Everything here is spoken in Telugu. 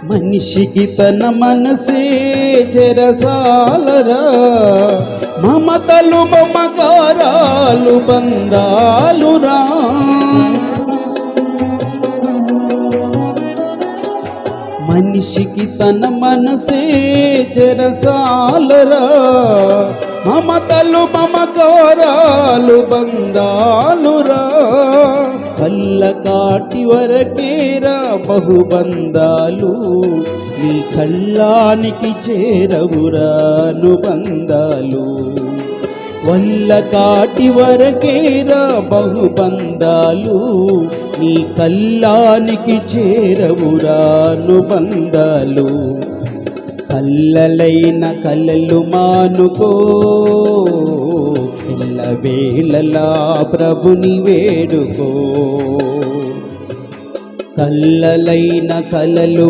మనిషికి తన మనసే చెరసాలరా, మమతలు మమకారాలు బంధాలురా. మనిషికి తన మనసే చెరసాలరా, మమతలు మమకారాలు బంధాలురా. కళ్ళ కాటి వరకేరా బహుబంధాలు, నీ కళ్ళానికి చేరవురా అనుబంధాలు. వల్ల కాటి వరకేరా బహుబంధాలు, నీ కళ్ళానికి చేరవురా అనుబంధాలు. కల్లలైన కలలు మానుకో, ఎల్లవేళలా ప్రభుని వేడుకో. కల్లలైన కలలు